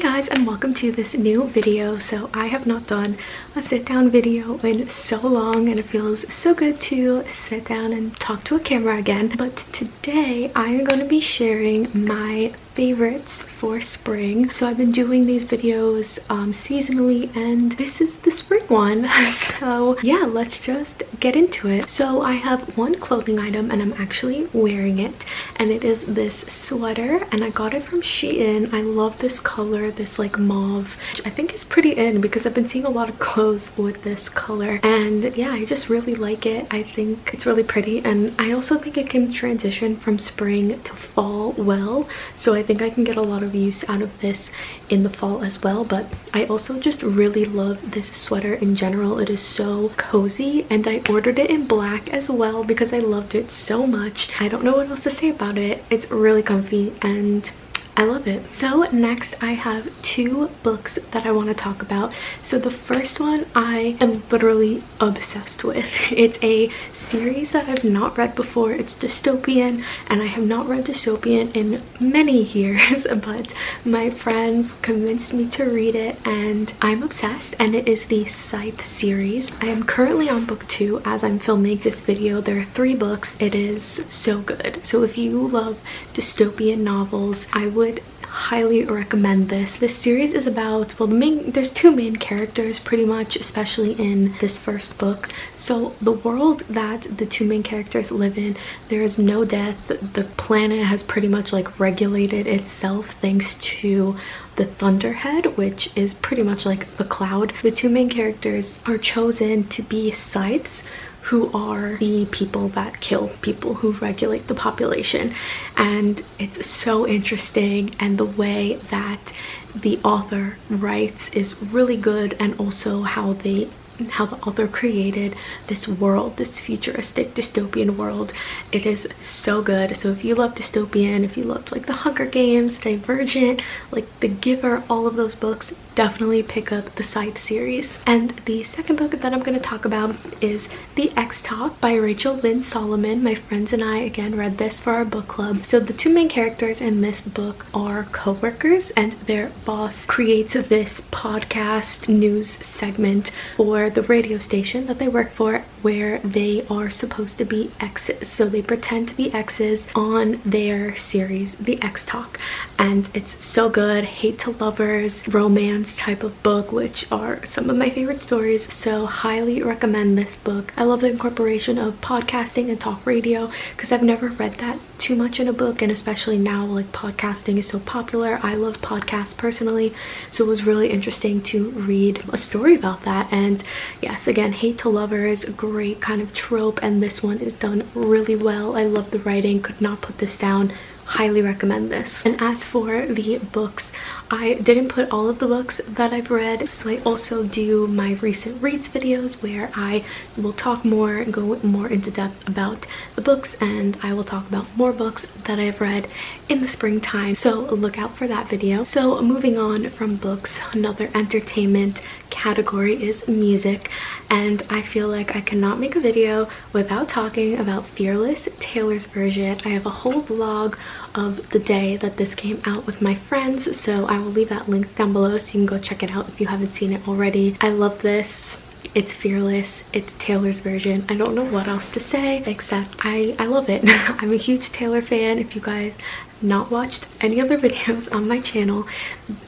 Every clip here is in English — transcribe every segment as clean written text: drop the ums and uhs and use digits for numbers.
guys, and welcome to this new video. So I have not done a sit down video in so long and it feels so good to sit down and talk to a camera again. But today I am going to be sharing my favorites for spring. So I've been doing these videos seasonally, and this is the spring one. So yeah, let's just get into it. So I have one clothing item and I'm actually wearing it, and it is this sweater, and I got it from Shein. I love this color, this like mauve, which I think is pretty in because I've been seeing a lot of clothes with this color, and yeah, I just really like it. I think it's really pretty, and I also think it can transition from spring to fall well, so I think I can get a lot of use out of this in the fall as well. But I also just really love this sweater in general. It is so cozy, and I ordered it in black as well because I loved it so much. I don't know what else to say about it. It's really comfy and I love it. So next I have two books that I want to talk about. So the first one I am literally obsessed with. It's a series that I've not read before. It's dystopian, and I have not read dystopian in many years, but my friends convinced me to read it and I'm obsessed, and it is the Scythe series. I am currently on book 2 as I'm filming this video. There are 3 books. It is so good. So if you love dystopian novels, I would highly recommend this. This series is about, well, there's 2 main characters pretty much, especially in this first book. So the world that the 2 main characters live in, there is no death. The planet has pretty much like regulated itself thanks to the Thunderhead, which is pretty much like a cloud. The 2 main characters are chosen to be Scythes, who are the people that kill people, who regulate the population. And it's so interesting, and the way that the author writes is really good, and also how the author created this world, this futuristic dystopian world. It is so good. So if you love dystopian, if you loved like the Hunger Games, Divergent, like The Giver, all of those books, definitely pick up the Scythe series. And the second book that I'm going to talk about is The X-Talk by Rachel Lynn Solomon. My friends and I again read this for our book club. So the 2 main characters in this book are co-workers, and their boss creates this podcast news segment for the radio station that they work for, where they are supposed to be exes. So they pretend to be exes on their series, The X-Talk, and it's so good. Hate to lovers, romance type of book, which are some of my favorite stories. So highly recommend this book. I love the incorporation of podcasting and talk radio because I've never read that too much in a book, and especially now like podcasting is so popular. I love podcasts personally, so it was really interesting to read a story about that. And yes, again, hate to lovers, great kind of trope, and this one is done really well. I love the writing, could not put this down. Highly recommend this. And as for the books, I didn't put all of the books that I've read, so I also do my recent reads videos where I will talk more and go more into depth about the books, and I will talk about more books that I've read in the springtime, so look out for that video. So moving on from books, another entertainment category is music, and I feel like I cannot make a video without talking about Fearless, Taylor's version. I have a whole vlog of the day that this came out with my friends, so I will leave that link down below so you can go check it out if you haven't seen it already. I love this. It's Fearless, it's Taylor's version. I don't know what else to say except I love it. I'm a huge Taylor fan. If you guys have not watched any other videos on my channel,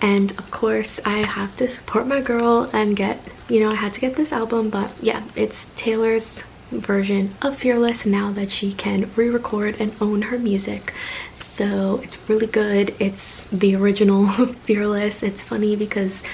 and of course I have to support my girl and get, you know, I had to get this album. But yeah, it's Taylor's version of Fearless now that she can re-record and own her music. So it's really good. It's the original Fearless. It's funny because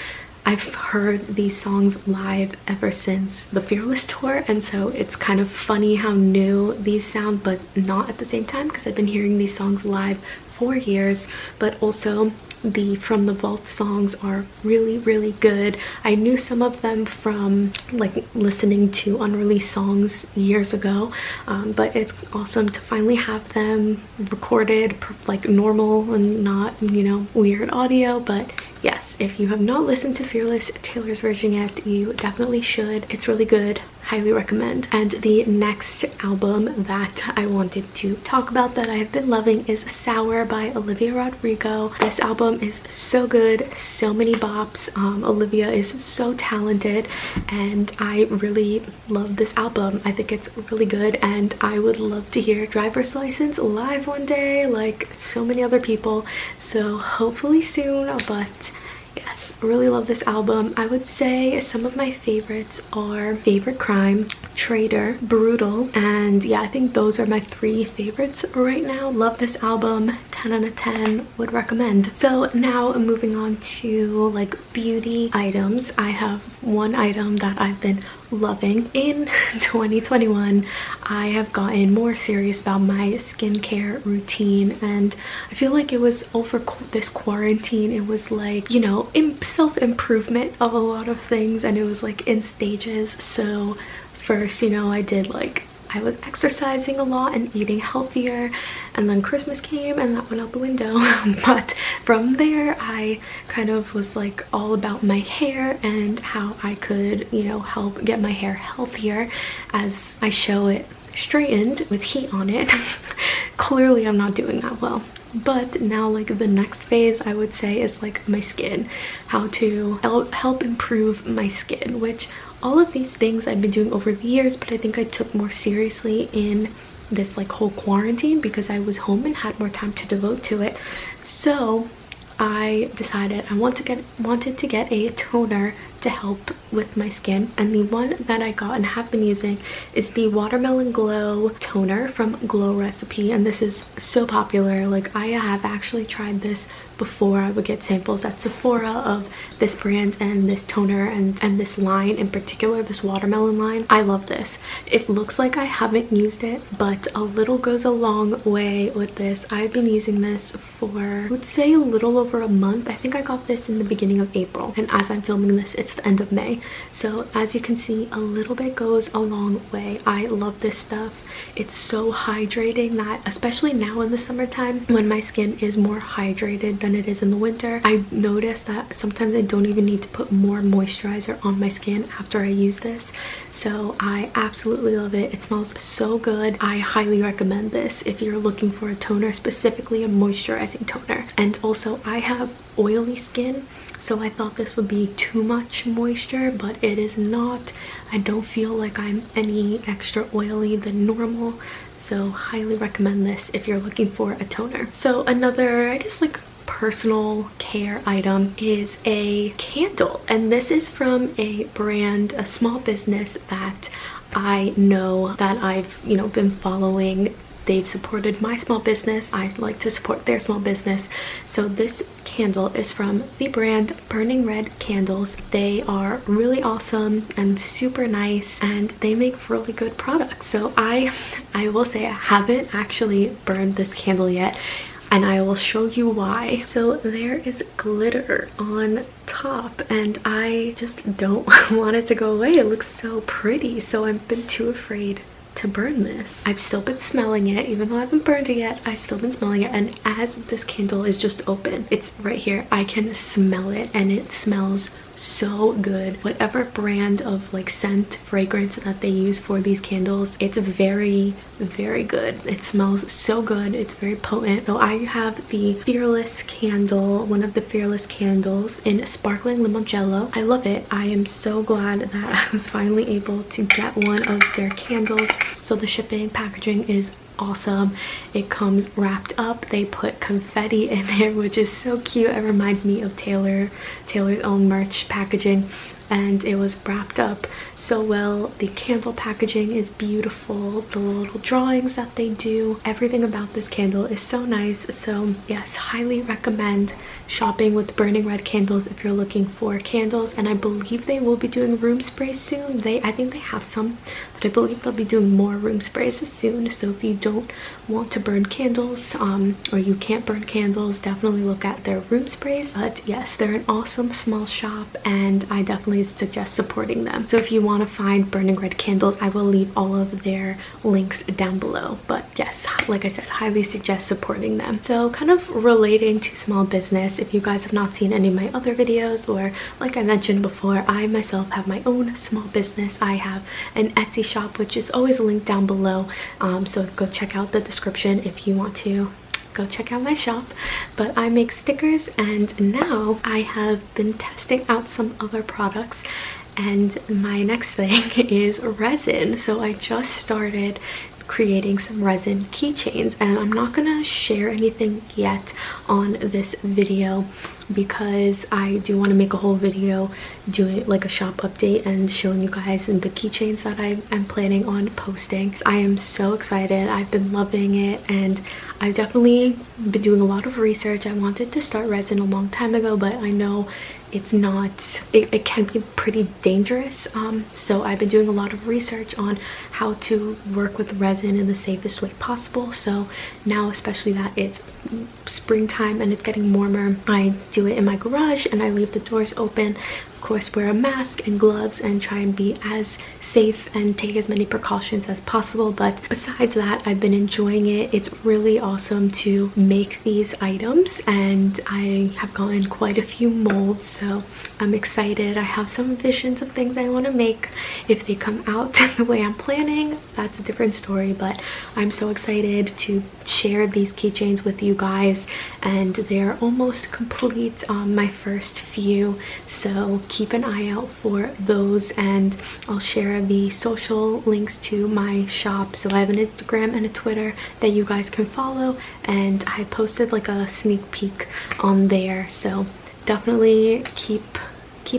I've heard these songs live ever since the Fearless tour, and so it's kind of funny how new these sound, but not at the same time, because I've been hearing these songs live for years. But also the From the Vault songs are really, really good. I knew some of them from like listening to unreleased songs years ago, but it's awesome to finally have them recorded like normal and not, you know, weird audio. But yes, if you have not listened to Fearless Taylor's version yet, you definitely should. It's really good. highly recommend. And the next album that I wanted to talk about that I have been loving is Sour by Olivia Rodrigo. This album is so good, so many bops. Olivia is so talented and I really love this album. I think it's really good and I would love to hear Driver's License live one day like so many other people, so hopefully soon. But yes, really love this album. I would say some of my favorites are Favorite Crime, Traitor, Brutal, and yeah, I think those are my 3 favorites right now. Love this album, 10 out of 10, would recommend. So now moving on to like beauty items. I have one item that I've been loving. In 2021 I have gotten more serious about my skincare routine, and I feel like it was over this quarantine, it was like, you know, self-improvement of a lot of things, and it was like in stages. So first, you know, I was exercising a lot and eating healthier, and then Christmas came and that went out the window. But from there I kind of was like all about my hair and how I could, you know, help get my hair healthier as I show it straightened with heat on it. Clearly I'm not doing that well. But now like the next phase I would say is like my skin, how to help improve my skin, which all of these things I've been doing over the years, but I think I took more seriously in this like whole quarantine because I was home and had more time to devote to it. So I decided I wanted to get a toner to help with my skin, and the one that I got and have been using is the Watermelon Glow toner from Glow Recipe, and this is so popular. Like I have actually tried this before. I would get samples at Sephora of this brand and this toner and this line in particular, this watermelon line. I love this. It looks like I haven't used it, but a little goes a long way with this. I've been using this for, I would say, a little over a month. I think I got this in the beginning of April, and as I'm filming this it's the end of May. So as you can see, a little bit goes a long way. I love this stuff. It's so hydrating, that especially now in the summertime when my skin is more hydrated than it is in the winter, I notice that sometimes I don't even need to put more moisturizer on my skin after I use this. So I absolutely love it. It smells so good. I highly recommend this if you're looking for a toner, specifically a moisturizing toner. And also I have oily skin, so I thought this would be too much moisture, but it is not. I don't feel like I'm any extra oily than normal, so highly recommend this if you're looking for a toner. So another, I guess, like personal care item is a candle, and this is from a brand, a small business that I know that I've, you know, been following. They've supported my small business. I like to support their small business. So this candle is from the brand Burning Red Candles. They are really awesome and super nice, and they make really good products. So I will say I haven't actually burned this candle yet, and I will show you why. So there is glitter on top, and I just don't want it to go away. It looks so pretty, so I've been too afraid to burn this. I've still been smelling it, even though I haven't burned it yet. I've still been smelling it, and as this candle is just open, it's right here, I can smell it, and it smells so good. Whatever brand of like scent fragrance that they use for these candles, it's very good. It smells so good. It's very potent. So I have the Fearless candle, one of the Fearless candles in Sparkling Limoncello. I love it. I am so glad that I was finally able to get one of their candles. So the shipping packaging is awesome. It comes wrapped up. They put confetti in it, which is so cute. It reminds me of Taylor's own merch packaging, and it was wrapped up so well. The candle packaging is beautiful. The little drawings that they do, everything about this candle is so nice. So yes, highly recommend shopping with Burning Red Candles if you're looking for candles. And I believe they will be doing room spray soon. I think they have some that but I believe they'll be doing more room sprays soon. So if you don't want to burn candles, or you can't burn candles, definitely look at their room sprays. But yes, they're an awesome small shop, and I definitely suggest supporting them. So if you want to find burning red candles, I will leave all of their links down below. But yes, like I said, highly suggest supporting them. So kind of relating to small business, if you guys have not seen any of my other videos, or like I mentioned before, I myself have my own small business. I have an Etsy shop, which is always linked down below, so go check out the description if you want to go check out my shop. But I make stickers, and now I have been testing out some other products, and my next thing is resin. So I just started creating some resin keychains, and I'm not gonna share anything yet on this video because I do want to make a whole video doing like a shop update and showing you guys the keychains that I am planning on posting. I am so excited. I've been loving it, and I've definitely been doing a lot of research. I wanted to start resin a long time ago, but I know it's not, it can be pretty dangerous, so I've been doing a lot of research on how to work with resin in the safest way possible. So now, especially that it's springtime and it's getting warmer, I do it in my garage and I leave the doors open. Of course, wear a mask and gloves and try and be as safe and take as many precautions as possible. But besides that, I've been enjoying it. It's really awesome to make these items, and I have gotten quite a few molds, so I'm excited. I have some visions of things I want to make. If they come out the way I'm planning, that's a different story, but I'm so excited to share these keychains with you guys, and they're almost complete on my first few, so keep an eye out for those, and I'll share the social links to my shop. So I have an Instagram and a Twitter that you guys can follow, and I posted like a sneak peek on there, so definitely keep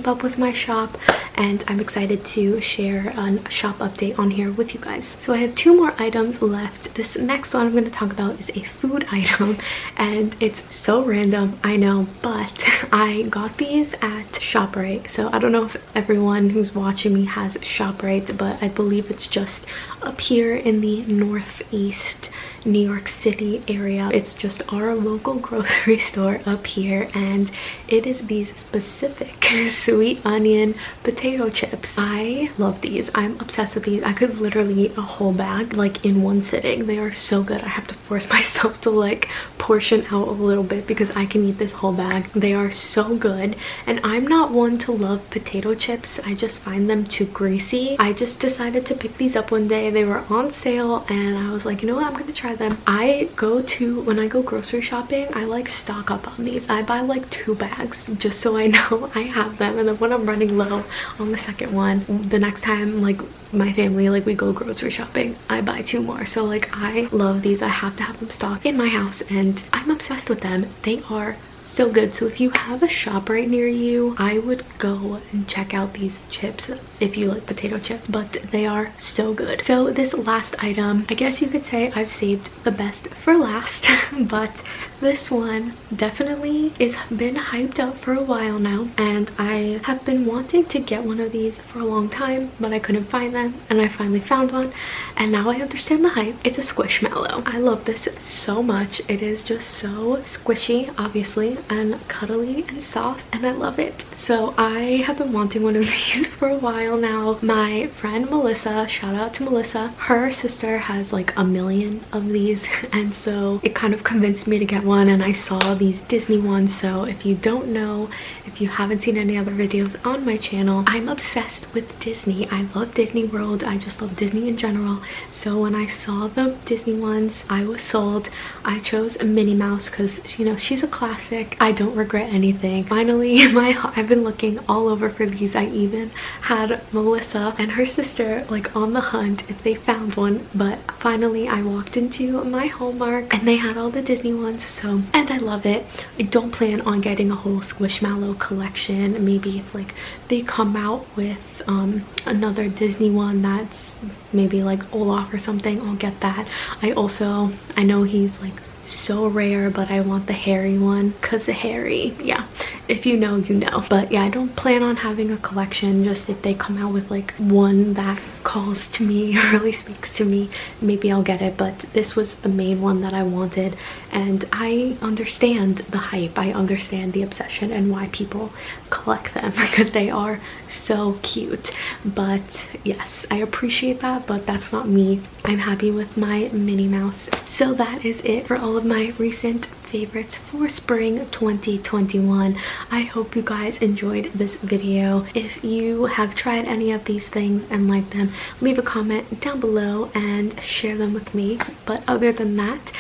up with my shop, and I'm excited to share a shop update on here with you guys. So I have 2 more items left. This next one I'm going to talk about is a food item, and it's so random, I know, but I got these at ShopRite. So I don't know if everyone who's watching me has ShopRite, but I believe it's just up here in the Northeast New York City area. It's just our local grocery store up here, and it is these specific sweet onion potato chips. I love these. I'm obsessed with these. I could literally eat a whole bag like in one sitting. They are so good. I have to force myself to like portion out a little bit because I can eat this whole bag. They are so good, and I'm not one to love potato chips. I just find them too greasy. I just decided to pick these up one day. They were on sale, and I was like, you know what, I'm gonna try them. When I go grocery shopping, I like stock up on these. I buy like 2 bags just so I know I have them, and then when I'm running low on the second one, the next time like my family, like we go grocery shopping, I buy 2 more. So like I love these. I have to have them stocked in my house, and I'm obsessed with them. They are so good. So if you have a ShopRite near you, I would go and check out these chips if you like potato chips, but they are so good. So this last item, I guess you could say I've saved the best for last, but this one definitely has been hyped up for a while now, and I have been wanting to get one of these for a long time, but I couldn't find them, and I finally found one, and now I understand the hype. It's a Squishmallow. I love this so much. It is just so squishy, obviously, and cuddly and soft, and I love it. So I have been wanting one of these for a while now. My friend Melissa, shout out to Melissa, her sister has like a million of these, and so it kind of convinced me to get one, and I saw these Disney ones. So if you don't know, if you haven't seen any other videos on my channel, I'm obsessed with Disney. I love Disney World. I just love Disney in general. So when I saw the Disney ones, I was sold. I chose a Minnie Mouse because, you know, she's a classic. I don't regret anything. Finally, I've been looking all over for these. I even had Melissa and her sister like on the hunt if they found one, but finally I walked into my Hallmark and they had all the Disney ones. So, and I love it. I don't plan on getting a whole Squishmallow collection. Maybe if like they come out with another Disney one that's maybe like Olaf or something, I'll get that. I know he's like so rare, but I want the hairy one because the hairy, yeah, If you know, you know. But yeah, I don't plan on having a collection. Just if they come out with like one that calls to me or really speaks to me, maybe I'll get it. But this was the main one that I wanted, and I understand the hype. I understand the obsession and why people collect them because they are so cute. But yes, I appreciate that, but that's not me. I'm happy with my Minnie Mouse. So that is it for all of my recent favorites for spring 2021. I hope you guys enjoyed this video. If you have tried any of these things and like them, leave a comment down below and share them with me. But other than that,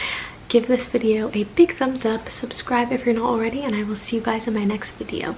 give this video a big thumbs up, subscribe if you're not already, and I will see you guys in my next video.